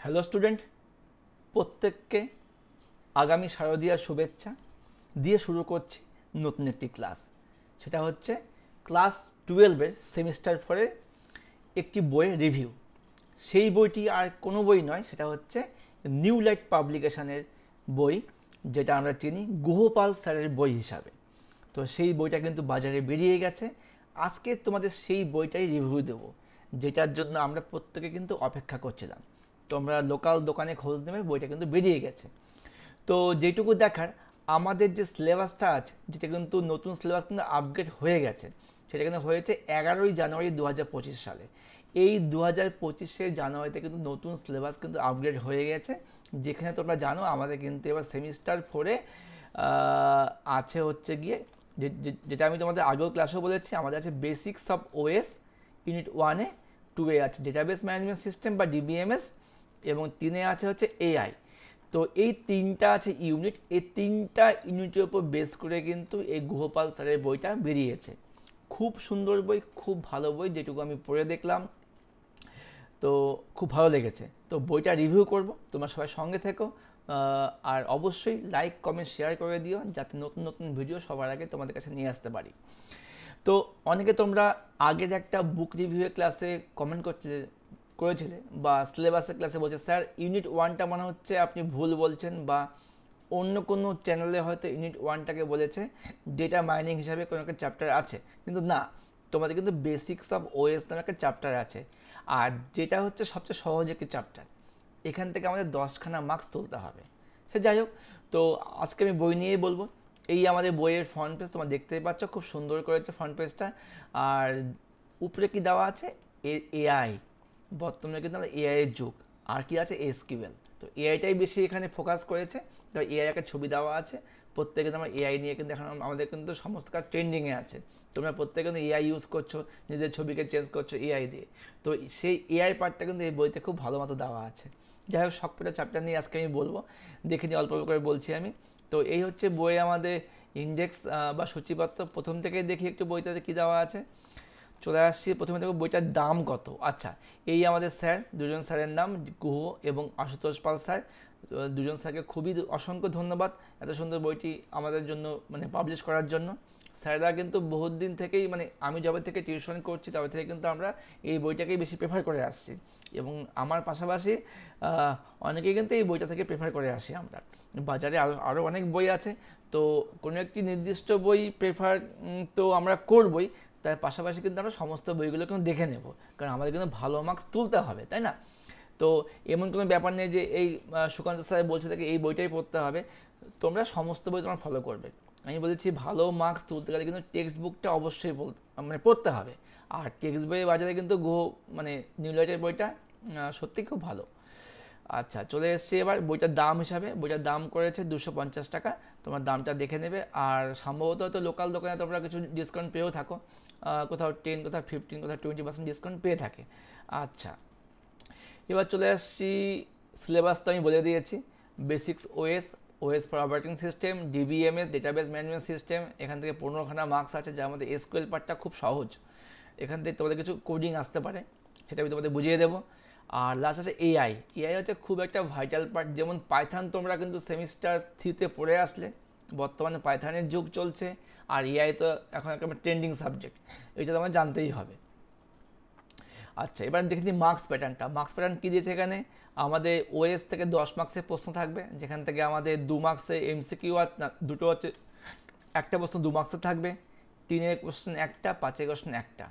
Hello student, প্রত্যেককে আগামী শারদীয়ার শুভেচ্ছা দিয়ে শুরু করছি নতুন একটি ক্লাস। সেটা হচ্ছে ক্লাস 12-এর সেমিস্টার 4-এর একটি বইয়ের রিভিউ। সেই বইটি আর কোনো বই নয়, সেটা হচ্ছে নিউ লাইট পাবলিকেশনের বই, যেটা আমরা চিনি গুহপাল স্যারের বই হিসাবে। তো সেই বইটা কিন্তু বাজারে বেরিয়ে গেছে। আজকে তোমাদের সেই বইটাই রিভিউ দেবো, যেটার জন্য আমরা প্রত্যেকে কিন্তু অপেক্ষা করছিলাম। তোমরা লোকাল দোকানে খোঁজ নেবে, বইটা কিন্তু বেরিয়ে গেছে। তো যেটুকু দেখার, আমাদের যে সিলেবাসটা আছে, যেটা কিন্তু নতুন সিলেবাস কিন্তু আপগ্রেড হয়ে গেছে, সেটা কিন্তু হয়েছে 11ই জানুয়ারি 2025 সালে। এই 2025 জানুয়ারিতে কিন্তু নতুন সিলেবাস কিন্তু আপগ্রেড হয়ে গেছে, যেখানে তোমরা জানো আমাদের কিন্তু এবার সেমিস্টার 4-এ আছে হচ্ছে গিয়ে যেটা আমি তোমাদের আগেও ক্লাসেও বলেছি, আমাদের আছে বেসিক্স অফ ওএস ইউনিট 1-এ, 2-এ আছে ডেটাবেস ম্যানেজমেন্ট সিস্টেম বা ডিবিএমএস, এবং 3-এ আছে হচ্ছে এআই। তো এই তিনটা আছে ইউনিট, এই তিনটা ইউনিটের উপর বেস করে কিন্তু এই গুহপাল স্যারের বইটা বেরিয়েছে। খুব সুন্দর বই, খুব ভালো বই, যেটুকু আমি পড়ে দেখলাম, তো খুব ভালো লেগেছে। তো বইটা রিভিউ করব, তোমরা সবাই সঙ্গে থেকো। আর অবশ্যই লাইক কমেন্ট শেয়ার করে দিও, যাতে নতুন নতুন ভিডিও সবার আগে তোমাদের কাছে নিয়ে আসতে পারি। তো অনেকে তোমরা আগের একটা বুক রিভিউয়ের ক্লাসে কমেন্ট করেছিলে বা সিলেবাসের ক্লাসে বলছে, স্যার ইউনিট 1টা মনে হচ্ছে আপনি ভুল বলছেন, বা অন্য কোনো চ্যানেলে হয়তো ইউনিট 1টাকে বলেছে ডেটা মাইনিং হিসাবে কোনো একটা চ্যাপ্টার আছে, কিন্তু না, তোমাদের কিন্তু বেসিক্স অফ ওএস নামে একটা চ্যাপ্টার আছে। আর যেটা হচ্ছে সবচেয়ে সহজ একটি চ্যাপ্টার, এখান থেকে আমাদের 10খানা মার্কস তুলতে হবে। সে যাই হোক, তো আজকে আমি বই নিয়েই বলবো। এই আমাদের বইয়ের ফ্রন্ট পেজ তোমরা দেখতেই পাচ্ছ, খুব সুন্দর করেছে ফ্রন্ট পেজটা। আর উপরে কি দেওয়া আছে, এআই। বর্তমানে কিন্তু আমরা এআই এর যুগ। আর কি আছে, এসকিউএল। তো এআইটাই বেশি এখানে ফোকাস করেছে। তো এআই একটা ছবি দেওয়া আছে, প্রত্যেকে তোমরা এআই নিয়ে কিন্তু এখন আমাদের কিন্তু সমস্ত কাজ ট্রেন্ডিংয়ে আছে। তোমরা প্রত্যেকে কিন্তু এআই ইউজ করছো, নিজের ছবিকে চেঞ্জ করছো এআই দিয়ে। তো সেই এআই পার্টটা কিন্তু এই বইতে খুব ভালো মতো দেওয়া আছে। যাই হোক, সবকটা চ্যাপ্টার নিয়ে আজকে আমি বলবো, দেখে নিয়ে অল্প অল্প করে বলছি আমি। তো এই হচ্ছে বইয়ে আমাদের ইন্ডেক্স বা সূচিপত্র। প্রথম থেকে দেখি একটু বইটাতে কী দেওয়া আছে। চলে আসছি, প্রথমে দেখো বইটার দাম কত। আচ্ছা, এই আমাদের স্যার, দুজন স্যারের নাম গুহ এবং আশুতোষ পাল স্যার। দুজন স্যারকে খুবই অসংখ্য ধন্যবাদ এত সুন্দর বইটি আমাদের জন্য মানে পাবলিশ করার জন্য। স্যাররা কিন্তু বহুত দিন থেকেই, মানে আমি যবে থেকে টিউশন করছি তবে থেকে কিন্তু আমরা এই বইটাকেই বেশি প্রেফার করে আসছি, এবং আমার পাশাপাশি অনেকেই কিন্তু এই বইটা থেকে প্রেফার করে আসি আমরা। বাজারে আরও অনেক বই আছে, তো কোনো একটি নির্দিষ্ট বই প্রেফার তো আমরা করবই, তার পাশাপাশি কিন্তু আমরা সমস্ত বইগুলো কিন্তু দেখে নেব, কারণ আমাদের কিন্তু ভালো মার্কস তুলতে হবে, তাই না? তো এমন কোনো ব্যাপার নেই যে এই সুকান্ত স্যার বলছে থেকে এই বইটাই পড়তে হবে। তোমরা সমস্ত বই তোমরা ফলো করবে। আমি বলেছি ভালো মার্কস তুলতে গেলে কিন্তু টেক্সট বুকটা অবশ্যই মানে পড়তে হবে। আর টেক্সট বইয়ের বাজারে কিন্তু মানে নিউ লাইটের বইটা সত্যি খুব ভালো। আচ্ছা, চলে এসেছি এবার বইটার দাম হিসাবে। বইটার দাম করেছে 250 টাকা। তোমার দামটা দেখে নেবে। আর সম্ভবত হয়তো লোকাল দোকানে তোমরা কিছু ডিসকাউন্ট পেয়েও থাকো, কোথাও 10, কোথাও 15, কোথাও 20% ডিসকাউন্ট পেয়ে থাকে। আচ্ছা, এবার চলে আসছি, সিলেবাস তো আমি বলে দিয়েছি। Basics OS, OS for operating system, DBMS database management system. এখান থেকে 15খানা মার্কস আছে, যার মধ্যে এসকিউএল পার্টটা খুব সহজ। এখান থেকে তোমাদের কিছু কোডিং আসতে পারে, সেটা আমি তোমাদের বুঝিয়ে দেবো। আর লাস্ট আছে এআই। এআই হচ্ছে খুব একটা ভাইটাল পার্ট। যেমন পাইথন তোমরা কিন্তু সেমিস্টার 3-তে পড়ে আসলে, বর্তমানে পাইথনের যুগ চলছে। আর এআই তো এখন একেবারে ট্রেন্ডিং সাবজেক্ট, এটা তোমার জানতেই হবে। আচ্ছা, এবার দেখে নিই মার্কস প্যাটার্নটা। মার্কস প্যাটার্ন কী দিয়েছে এখানে, আমাদের ওএস থেকে 10 মার্কসের প্রশ্ন থাকবে, যেখান থেকে আমাদের 2 মার্কসে এমসিকিউ, আর দুটো হচ্ছে, একটা প্রশ্ন 2 মার্কসের থাকবে, 3-এর কোশ্চেন একটা, 5-এর কোশ্চেন একটা।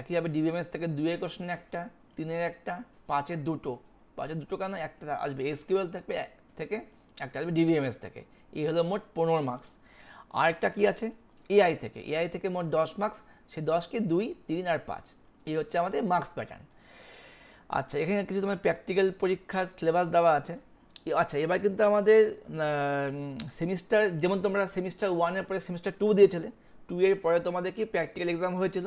একইভাবে ডিবিএমএস থেকে 2-এর কোশ্চেন একটা, 3-এর একটা, 5-এর দুটো। 5-এর দুটো কেন, একটা আসবে এসকিউএল থেকে একটা আসবে ডিবিএমএস থেকে। এই হলো মোট 15 মার্কস। আরেকটা কি আছে, এআই থেকে। এআই থেকে মোট 10 মার্কস, সেই 10কে 2, 3 আর 5। এই হচ্ছে আমাদের মার্কস প্যাটার্ন। আচ্ছা, এখানে কিছু তোমার প্র্যাকটিক্যাল পরীক্ষার সিলেবাস দেওয়া আছে। আচ্ছা, এবার কিন্তু আমাদের সেমিস্টার, যেমন তোমরা সেমিস্টার 1-এর পরে সেমিস্টার 2 দিয়েছিলে, 2-এর পরে তোমাদের কি প্র্যাকটিক্যাল এক্সাম হয়েছিল,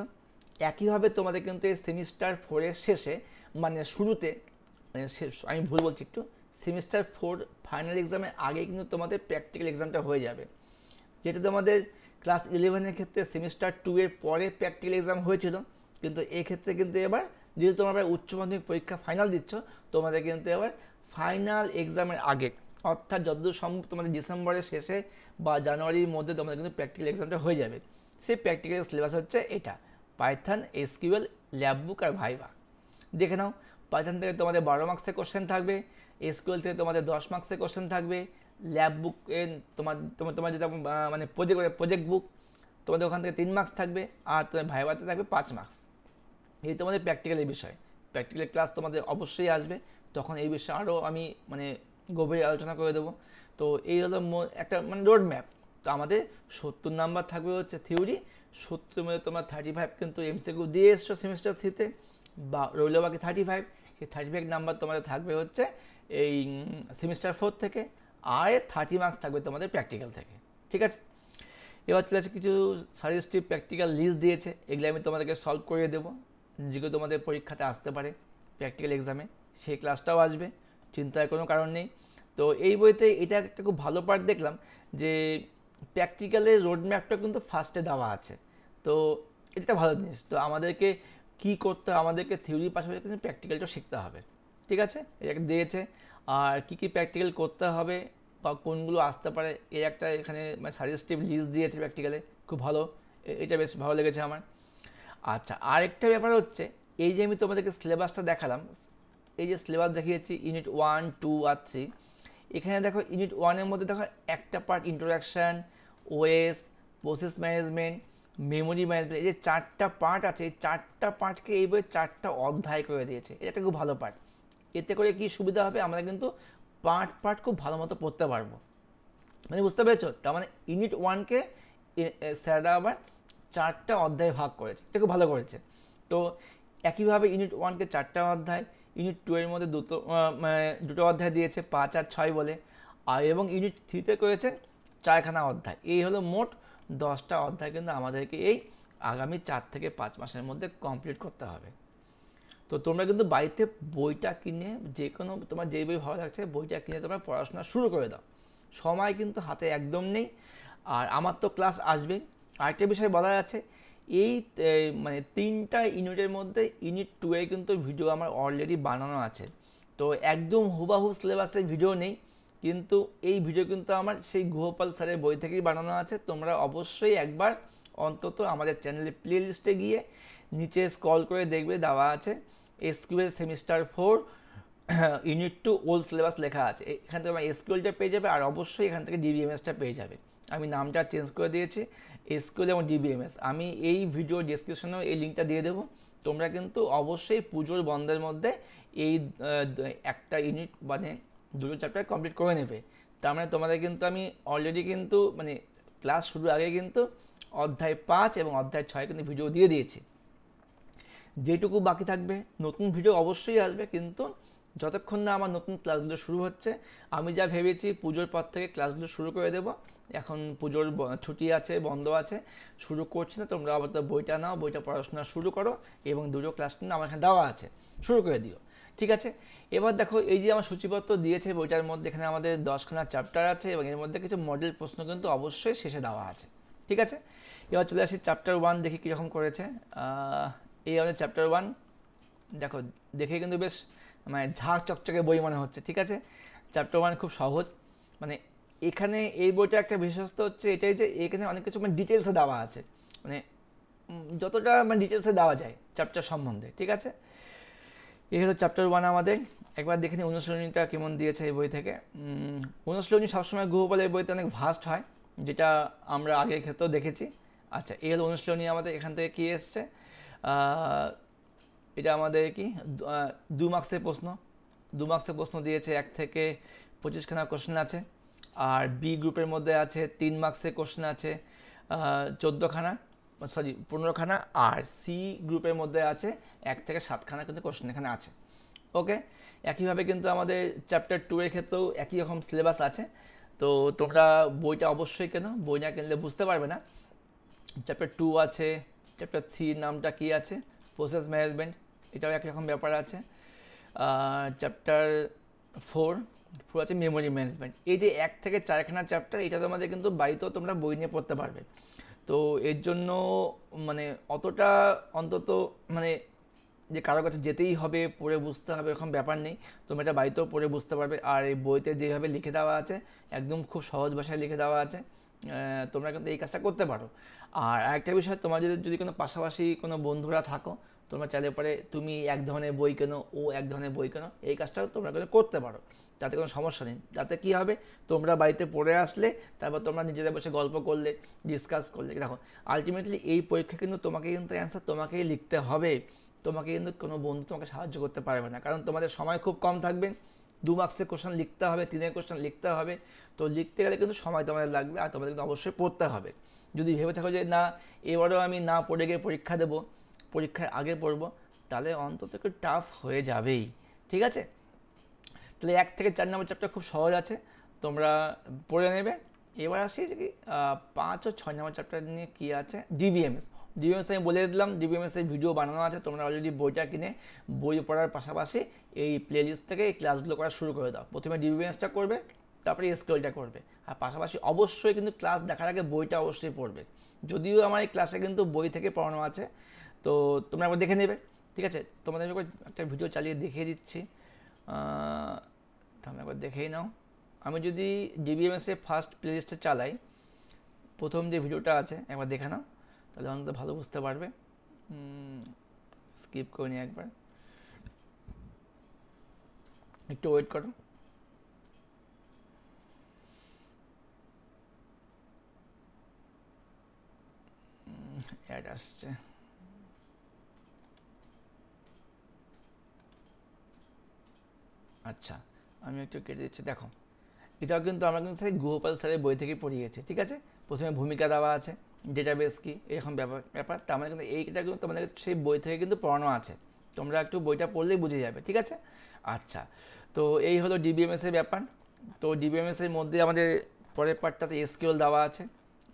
একইভাবে তোমাদের কিন্তু এই সেমিস্টার 4-এর শেষে, মানে শুরুতে, মানে আমি ভুল বলছি একটু, সেমিস্টার 4 ফাইনাল এক্সামের আগে কিন্তু তোমাদের প্র্যাকটিক্যাল এক্সামটা হয়ে যাবে। যেটা তোমাদের ক্লাস 11-এর ক্ষেত্রে সেমিস্টার 2-এর পরে প্র্যাকটিক্যাল এক্সাম হয়েছিল, কিন্তু এক্ষেত্রে কিন্তু এবার যেহেতু তোমরা এবার উচ্চ মাধ্যমিক পরীক্ষা ফাইনাল দিচ্ছ, তোমাদের কিন্তু এবার ফাইনাল এক্সামের আগে, অর্থাৎ যতদূর সম্ভব তোমাদের ডিসেম্বরের শেষে বা জানুয়ারির মধ্যে তোমাদের কিন্তু প্র্যাকটিক্যাল এক্সামটা হয়ে যাবে। সেই প্র্যাকটিক্যাল সিলেবাস হচ্ছে এটা, পাইথন, এসকিউএল, ল্যাব বুক আর ভাইভা। দেখে নাও, পাইথন থেকে তোমাদের 12 মার্কসের কোশ্চেন থাকবে, এসকিউএল থেকে তোমাদের 10 মার্কসের কোশ্চেন থাকবে, ল্যাব বুকে তোমার যেটা মানে প্রজেক্ট বুক তোমাদের ওখান থেকে 3 মার্কস থাকবে, আর তোমাদের ভাইভাতে থাকবে 5 মার্কস। এই তোমাদের প্র্যাকটিক্যালের বিষয়। প্র্যাকটিক্যাল ক্লাস তোমাদের অবশ্যই আসবে, তখন এই বিষয়ে আরও আমি মানে গভীর আলোচনা করে দেবো। তো এই হলো একটা মানে রোড ম্যাপ। তো আমাদের 70 নাম্বার থাকবে হচ্ছে থিওরি, 70 মধ্যে তোমার 35 কিন্তু এমসিকিউ দিয়ে এসছো সেমিস্টার 3-তে, বা রইল বাকি 35। সেই 35 নাম্বার তোমাদের থাকবে হচ্ছে এই সেমিস্টার 4 থেকে, আর 30 মার্কস থাকবে তোমাদের প্র্যাকটিক্যাল থেকে। ঠিক আছে, এবার চলে আসে কিছু সাজেস্টিভ প্র্যাকটিক্যাল লিস্ট দিয়েছে, এগুলো আমি তোমাদেরকে সলভ করিয়ে দেবো, যেগুলো তোমাদের পরীক্ষাতে আসতে পারে প্র্যাকটিক্যাল এক্সামে, সেই ক্লাসটাও আসবে, চিন্তার কোনো কারণ নেই। তো এই বইতে এটা একটা খুব ভালো পার্ট দেখলাম যে প্র্যাকটিক্যালের রোড ম্যাপটা কিন্তু ফার্স্টে দেওয়া আছে। তো এটা ভালো জিনিস। তো আমাদেরকে কী করতে হবে, আমাদেরকে থিওরির পাশাপাশি কিন্তু প্র্যাকটিক্যালটাও শিখতে হবে। ঠিক আছে, এটা দিয়েছে, আর কী কী প্র্যাকটিক্যাল করতে হবে বা কোনগুলো আসতে পারে এর একটা এখানে মানে সাজেস্টিভ লিস্ট দিয়েছে প্র্যাকটিক্যালে, খুব ভালো, এটা বেশ ভালো লেগেছে আমার। আচ্ছা, আরেকটা ব্যাপার হচ্ছে, এই যে আমি তোমাদেরকে সিলেবাসটা দেখালাম, এই যে সিলেবাস দেখিয়েছি ইউনিট 1, 2 আর 3, এখানে দেখো ইউনিট 1-এর মধ্যে দেখো একটা part introduction, OS, process management, memory management, এই যে 4টা পার্ট আছে, এই 4টা পার্টকে এই বইয়ে 4টা অধ্যায় করে দিয়েছে। এটা একটা খুব ভালো পার্ট। এতে করে কি সুবিধা হবে, আমরা কিন্তু পার্ট খুব ভালো মতো পড়তে পারবো। মানে বুঝতে পেরেছো? তার মানে ইউনিট 1-কে স্যাররা আবার 4টা অধ্যায়ে ভাগ করেছে, এটা খুব ভালো করেছে। তো একইভাবে ইউনিট 1-কে 4টা অধ্যায়, ইউনিট 2-এর মধ্যে দুটো অধ্যায় দিয়েছে, 5 আর 6 বলে, আর এবং ইউনিট 3-তে করেছে 4খানা অধ্যায়। এই হলো মোট 10টা অধ্যায় কিন্তু আমাদেরকে এই আগামী 4 থেকে 5 মাসের মধ্যে কমপ্লিট করতে হবে। তো তোমরা কিন্তু বাড়িতে বইটা কিনে, যে কোনো তোমার যেই বই ভালো লাগছে বইটা কিনে তোমরা পড়াশোনা শুরু করে দাও, সময় কিন্তু হাতে একদম নেই। আর আমার তো ক্লাস আসবেই। আরেকটা বিষয় বলার আছে, এই মানে 3টা ইউনিটের মধ্যে ইউনিট 2-এ কিন্তু ভিডিও আমার অলরেডি বানানো আছে। তো একদম হুবাহু সিলেবাসের ভিডিও নেই, কিন্তু এই ভিডিও কিন্তু আমার সেই গুহপাল স্যারের বই থেকেই বানানো আছে। তোমরা অবশ্যই একবার অন্তত আমাদের চ্যানেলের প্লে লিস্টে গিয়ে নিচে স্ক্রল করে দেখবে দেওয়া আছে SQL semester 4 unit 2 old syllabus লেখা আছে। এখান থেকে আমার এসকিউএলটা পেয়ে যাবে, আর অবশ্যই এখান থেকে ডিবিএমএসটা পেয়ে যাবে। আমি নামটা চেঞ্জ করে দিয়েছি, এসকিউএল এবং ডিবিএমএস। আমি এই ভিডিও ডেসক্রিপশনেও এই লিঙ্কটা দিয়ে দেবো। তোমরা কিন্তু অবশ্যই পুজোর বন্ধের মধ্যে এই একটা ইউনিট মানে দুটো চ্যাপ্টার কমপ্লিট করে নেবে। তার মানে তোমাদের কিন্তু আমি অলরেডি কিন্তু মানে ক্লাস শুরুর আগে কিন্তু অধ্যায় 5 এবং অধ্যায় 6 কিন্তু ভিডিও দিয়ে দিয়েছি। যেটুকু বাকি থাকবে নতুন ভিডিও অবশ্যই আসবে, কিন্তু যতক্ষণ না আমার নতুন ক্লাসগুলো শুরু হচ্ছে, আমি যা ভেবেছি পুজোর পর থেকে ক্লাসগুলো শুরু করে দেবো। এখন পুজোর ছুটি আছে, বন্ধ আছে, শুরু করছি না। তোমরা আবার বইটা নাও, বইটা পড়াশোনা শুরু করো, এবং দুটো ক্লাস কিন্তু আমার এখানে দেওয়া আছে, শুরু করে দিও। ঠিক আছে, এবার দেখো এই যে আমার সূচিপত্র দিয়েছে বইটার মধ্যে, এখানে আমাদের 10খানা চ্যাপ্টার আছে, এবং এর মধ্যে কিছু মডেল প্রশ্ন কিন্তু অবশ্যই শেষে দেওয়া আছে। ঠিক আছে, এবার চলে আসি চ্যাপ্টার 1, দেখি কীরকম করেছে। এই আমাদের চ্যাপ্টার 1, দেখো দেখে কিন্তু বেশ মানে ঝাঁক চকচকে বই মনে হচ্ছে। ঠিক আছে, চ্যাপ্টার 1 খুব সহজ। মানে এখানে এই বইটা একটা বিশেষত্ব হচ্ছে এটাই যে এখানে অনেক কিছু মানে ডিটেলসে দেওয়া আছে, মানে যতটা মানে ডিটেলসে দেওয়া যায় চ্যাপ্টার সম্বন্ধে। ঠিক আছে, এই হলো চ্যাপ্টার 1 আমাদের। একবার দেখে নিই অনুশীলনীটা কেমন দিয়েছে এই বই থেকে। অনুশীলনী সবসময় গুহপালের বইতে অনেক ভাস্ট হয়, যেটা আমরা আগের ক্ষেত্রেও দেখেছি। আচ্ছা, এই হলো অনুশীলনী আমাদের। এখান থেকে কী এসছে, এটা আমাদের কি 2 মার্কসের প্রশ্ন, 2 মার্কসের প্রশ্ন দিয়েছে। 1 থেকে 25খানা কোশ্চেন আছে, আর বি গ্রুপের মধ্যে আছে 3 মার্কসের কোশ্চেন আছে 15খানা, আর সি গ্রুপের মধ্যে আছে 1 থেকে 7খানা কিন্তু কোশ্চেন এখানে আছে। ওকে, একইভাবে কিন্তু আমাদের চ্যাপ্টার 2-এর ক্ষেত্রেও একই রকম সিলেবাস আছে। তো তোমরা বইটা অবশ্যই কেনো, বই না কিনলে বুঝতে পারবে না। চ্যাপ্টার 2 আছে, চ্যাপ্টার 3 নামটা কী আছে, প্রসেস ম্যানেজমেন্ট, এটাও একই রকম ব্যাপার আছে। চ্যাপ্টার 4 আছে মেমোরি ম্যানেজমেন্ট। এই যে 1 থেকে 4খানা চ্যাপ্টার, এটা তোমাদের কিন্তু বাড়িতেও তোমরা বই নিয়ে পড়তে পারবে। তো এর জন্য মানে অতটা অন্তত মানে যে কারোর কাছে যেতেই হবে, পড়ে বুঝতে হবে, এরকম ব্যাপার নেই। তোমরা এটা বাড়িতেও পড়ে বুঝতে পারবে। আর এই বইতে যেভাবে লিখে দেওয়া আছে একদম খুব সহজ ভাষায় লিখে দেওয়া আছে, তোমরা কিন্তু এই কাজটা করতে পারো। আর আরেকটা বিষয়, তোমার যদি যদি কোনো পাশাপাশি কোনো বন্ধুরা থাকো, তোমরা চাইলে পরে তুমি এক ধরনের বই কেনো, ও এক ধরনের বই কেনো, এই কাজটাও তোমরা কিন্তু করতে পারো, তাতে কোনো সমস্যা নেই। তাতে কী হবে, তোমরা বাড়িতে পড়ে আসলে তারপর তোমরা নিজেদের বসে গল্প করলে, ডিসকাস করলে। দেখো আলটিমেটলি এই পরীক্ষা কিন্তু তোমাকে কিন্তু অ্যান্সার তোমাকেই লিখতে হবে, তোমাকে কিন্তু কোনো বন্ধু তোমাকে সাহায্য করতে পারবে না, কারণ তোমাদের সময় খুব কম থাকবে। 2 মার্কসের কোশ্চেন লিখতে হবে, 3-এর কোশ্চেন লিখতে হবে। তো লিখতে গেলে কিন্তু সময় তোমাদের লাগবে, আর তোমাদের কিন্তু অবশ্যই পড়তে হবে। যদি ভেবে থাকো যে না এবারেও আমি না পড়ে গিয়ে পরীক্ষা দেবো, পরীক্ষার আগে পড়বো, তাহলে অন্তত একটু টাফ হয়ে যাবেই। ঠিক আছে, তাহলে 1 থেকে 4 নম্বর চ্যাপ্টার খুব সহজ আছে, তোমরা পড়ে নেবে। এবার আসি যে কি 5 ও 6 নম্বর চ্যাপ্টার নিয়ে কী আছে। ডিবিএমএস, ডিবিএমএস আমি বলে দিলাম, ডিবিএমএসের ভিডিও বানানো আছে, তোমরা অলরেডি বইটা কিনে বই পড়ার পাশাপাশি এই প্লেলিস্ট থেকে এই ক্লাসগুলো করা শুরু করে দাও। প্রথমে ডিবিএমএসটা করবে, তারপরে এসকিউএলটা করবে, আর পাশাপাশি অবশ্যই কিন্তু ক্লাস দেখার আগে বইটা অবশ্যই পড়বে। যদিও আমার এই ক্লাসে কিন্তু বই থেকে পড়ানো আছে, তো তোমরা একবার দেখে নেবে। ঠিক আছে, তোমাদের আমি একটা ভিডিও চালিয়ে দেখিয়ে দিচ্ছি, আমি একবার দেখেই নাও। আমি যদি ডিবিএমএসে ফার্স্ট প্লেলিস্টে চালাই, প্রথম যে ভিডিওটা আছে একবার দেখে নাও, তাহলে অন্তত ভালো বুঝতে পারবে। স্কিপ করে নিই একবার, একটু ওয়েট করো। অ্যাড আসছে, আচ্ছা আমি একটু কেটে দিচ্ছি। দেখো এটাও কিন্তু আমরা কিন্তু সেই গোপাল স্যারের বই থেকে পড়িয়েছি। ঠিক আছে, প্রথমে ভূমিকা দেওয়া আছে, ডেটাবেস কি এরকম ব্যাপার তার মানে কিন্তু এইটা কিন্তু তোমাদের সেই বই থেকে কিন্তু পড়ানো আছে, তোমরা একটু বইটা পড়লেই বুঝে যাবে। ঠিক আছে, আচ্ছা তো এই হলো ডিবিএমএসের ব্যাপার। তো ডিবিএমএসের মধ্যে আমাদের পরের পার্টটাতে এসকিউএল দেওয়া আছে।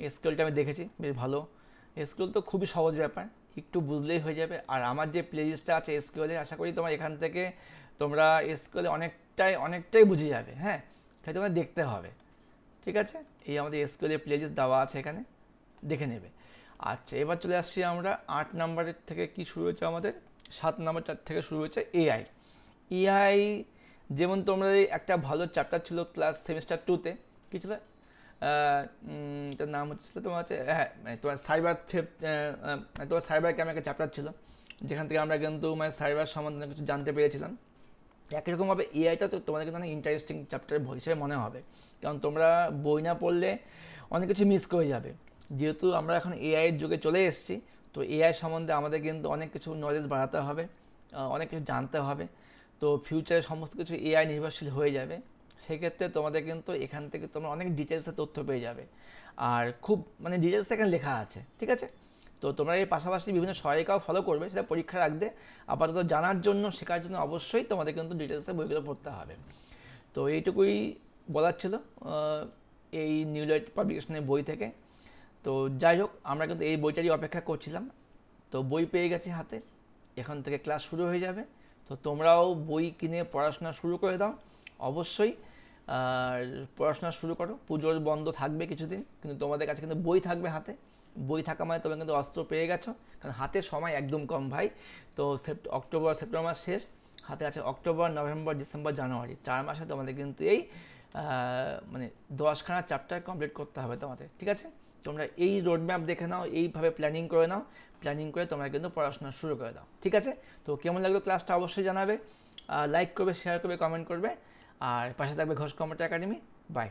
এসকিউএলটা আমি দেখেছি, বেশ ভালো। এসকিউএল তো খুবই সহজ ব্যাপার, একটু বুঝলেই হয়ে যাবে। আর আমার যে প্লেলিস্টটা আছে এসকিউএলের, আশা করি তোমার এখান থেকে তোমরা এসকিউএলে অনেকটাই বুঝে যাবে। হ্যাঁ, সেটা তোমার দেখতে হবে। ঠিক আছে, এই আমাদের এসকিউএল এর প্লেলিস্ট দেওয়া আছে এখানে, দেখে নেবে। আচ্ছা এবার চলে আসছি আমরা 8 নম্বরের থেকে কি শুরু হয়েছে আমাদের, 7 নম্বর থেকে শুরু হয়েছে এআই। এআই যেমন তোমরা একটা ভালো চ্যাপ্টার ছিল ক্লাস সেমিস্টার 2-তে, কী ছিল এটার নাম হচ্ছিল তোমার হচ্ছে, হ্যাঁ তোমার সাইবার থ্রেফট, তোমার সাইবার ক্রাইম একটা চ্যাপ্টার ছিল, যেখান থেকে আমরা কিন্তু মানে সাইবার সম্বন্ধে কিছু জানতে পেরেছিলাম। একই রকমভাবে এআইটা তো তোমাদের কিন্তু অনেক ইন্টারেস্টিং চ্যাপ্টার হিসেবে মনে হবে, কারণ তোমরা বই না পড়লে অনেক কিছু মিস করে যাবে। যেহেতু আমরা এখন এআইয়ের যুগে চলে এসেছি, তো এআই সম্বন্ধে আমাদের কিন্তু অনেক কিছু নলেজ বাড়াতে হবে, অনেক কিছু জানতে হবে। তো ফিউচারে সমস্ত কিছু এআই নির্ভরশীল হয়ে যাবে, সেক্ষেত্রে তোমাদের কিন্তু এখান থেকে তোমরা অনেক ডিটেলসে তথ্য পেয়ে যাবে, আর খুব মানে ডিটেলস এখানে লেখা আছে। ঠিক আছে, তো তোমরা এই পাশাপাশি বিভিন্ন সহায়িকাও ফলো করবে, সেটা পরীক্ষার আগে আপাতত জানার জন্য, শেখার জন্য অবশ্যই তোমাদের কিন্তু ডিটেলসে বইগুলো পড়তে হবে। তো এইটুকুই বলার ছিল এই নিউ লাইট পাবলিকেশনের বই থেকে। তো যাই হোক, আমরা কিন্তু এই বইটারই অপেক্ষা করছিলাম, তো বই পেয়ে গেছি হাতে, এখন থেকে ক্লাস শুরু হয়ে যাবে। তো তোমরাও বই কিনে পড়াশোনা শুরু করে দাও অবশ্যই, আর পড়াশোনা শুরু করো। পুজোর বন্ধ থাকবে কিছুদিন, কিন্তু তোমাদের কাছে কিন্তু বই থাকবে হাতে। বই থাকা মানে তোমরা কিন্তু অস্ত্র পেয়ে গেছো, কারণ হাতে সময় একদম কম ভাই। তো অক্টোবর সেপ্টেম্বর মাস শেষ, হাতে আছে অক্টোবর, নভেম্বর, ডিসেম্বর, জানুয়ারি, 4 মাসে তোমাদের কিন্তু এই মানে 10খানা চ্যাপ্টার কমপ্লিট করতে হবে তোমাদের। ঠিক আছে, তোমরা এই রোডম্যাপ দেখে নাও, এইভাবে প্ল্যানিং করে নাও, প্ল্যানিং করে তোমরা কিন্তু পড়াশোনা শুরু করে দাও। ঠিক আছে, তো কেমন লাগলো ক্লাসটা অবশ্যই জানাবে, লাইক করবে, শেয়ার করবে, কমেন্ট করবে, আর পাশে থাকবে ঘোষ কম্পিউটার একাডেমি। বাই।